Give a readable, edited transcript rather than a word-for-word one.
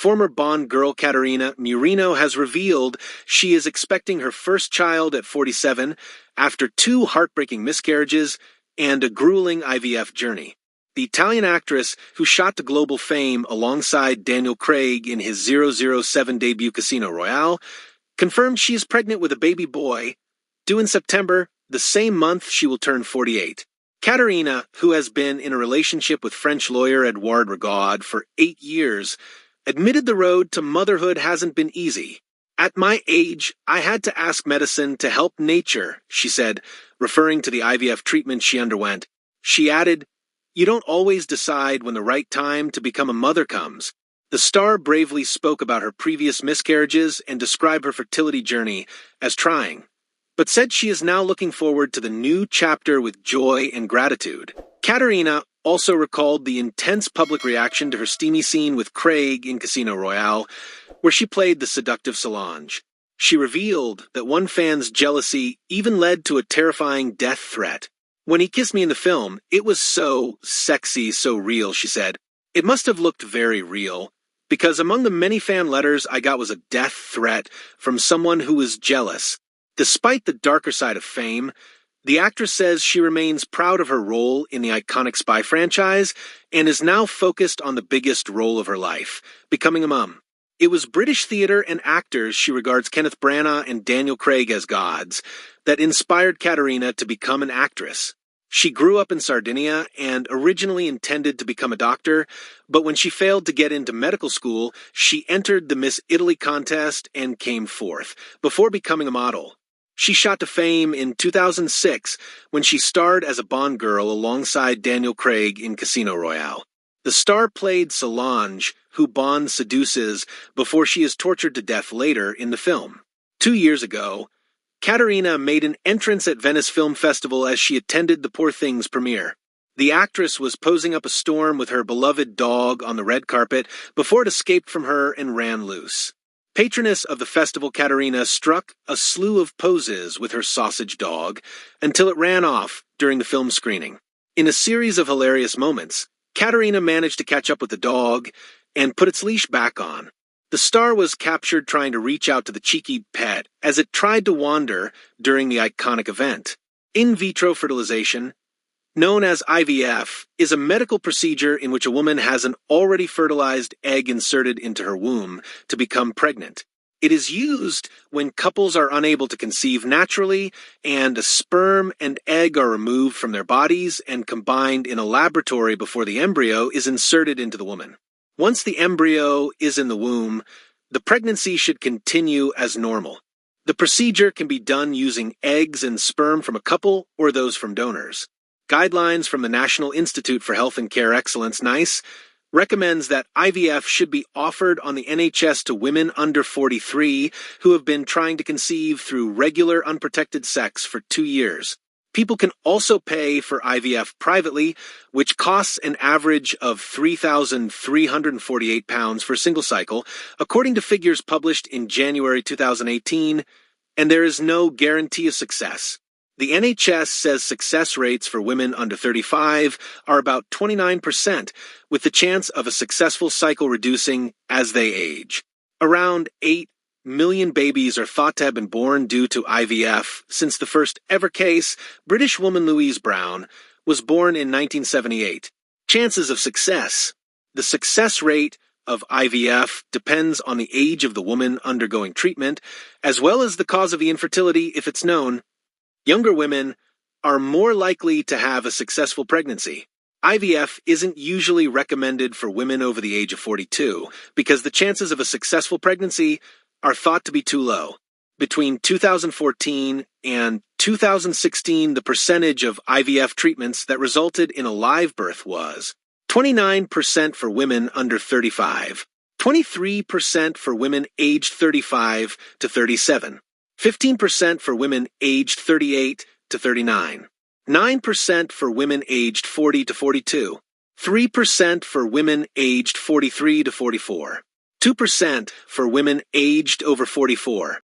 Former Bond girl Caterina Murino has revealed she is expecting her first child at 47 after 2 heartbreaking miscarriages and a grueling IVF journey. The Italian actress, who shot to global fame alongside Daniel Craig in his 007 debut Casino Royale, confirmed she is pregnant with a baby boy, due in September, the same month she will turn 48. Caterina, who has been in a relationship with French lawyer Edouard Rigaud for 8 years, admitted the road to motherhood hasn't been easy. "At my age, I had to ask medicine to help nature," she said, referring to the IVF treatment she underwent. She added, "You don't always decide when the right time to become a mother comes." The star bravely spoke about her previous miscarriages and described her fertility journey as trying, but said she is now looking forward to the new chapter with joy and gratitude. Caterina also recalled the intense public reaction to her steamy scene with Craig in Casino Royale, where she played the seductive Solange. She revealed that one fan's jealousy even led to a terrifying death threat. "When he kissed me in the film, it was so sexy, so real," she said. "It must have looked very real, because among the many fan letters I got was a death threat from someone who was jealous." Despite the darker side of fame, the actress says she remains proud of her role in the iconic spy franchise and is now focused on the biggest role of her life, becoming a mom. It was British theater and actors she regards Kenneth Branagh and Daniel Craig as gods that inspired Caterina to become an actress. She grew up in Sardinia and originally intended to become a doctor, but when she failed to get into medical school, she entered the Miss Italy contest and came fourth, before becoming a model. She shot to fame in 2006 when she starred as a Bond girl alongside Daniel Craig in Casino Royale. The star played Solange, who Bond seduces before she is tortured to death later in the film. 2 years ago, Caterina made an entrance at Venice Film Festival as she attended the Poor Things premiere. The actress was posing up a storm with her beloved dog on the red carpet before it escaped from her and ran loose. Patroness of the festival, Caterina struck a slew of poses with her sausage dog until it ran off during the film screening. In a series of hilarious moments, Caterina managed to catch up with the dog and put its leash back on. The star was captured trying to reach out to the cheeky pet as it tried to wander during the iconic event. In vitro fertilization, known as IVF, is a medical procedure in which a woman has an already fertilized egg inserted into her womb to become pregnant. It is used when couples are unable to conceive naturally and a sperm and egg are removed from their bodies and combined in a laboratory before the embryo is inserted into the woman. Once the embryo is in the womb, the pregnancy should continue as normal. The procedure can be done using eggs and sperm from a couple or those from donors. Guidelines from the National Institute for Health and Care Excellence, NICE, recommends that IVF should be offered on the NHS to women under 43 who have been trying to conceive through regular unprotected sex for 2 years. People can also pay for IVF privately, which costs an average of £3,348 for a single cycle, according to figures published in January 2018, and there is no guarantee of success. The NHS says success rates for women under 35 are about 29%, with the chance of a successful cycle reducing as they age. Around 8 million babies are thought to have been born due to IVF since the first ever case, British woman Louise Brown, was born in 1978. Chances of success. The success rate of IVF depends on the age of the woman undergoing treatment, as well as the cause of the infertility if it's known. Younger women are more likely to have a successful pregnancy. IVF isn't usually recommended for women over the age of 42 because the chances of a successful pregnancy are thought to be too low. Between 2014 and 2016, the percentage of IVF treatments that resulted in a live birth was 29% for women under 35, 23% for women aged 35 to 37, 15% for women aged 38 to 39, 9% for women aged 40 to 42, 3% for women aged 43 to 44, 2% for women aged over 44,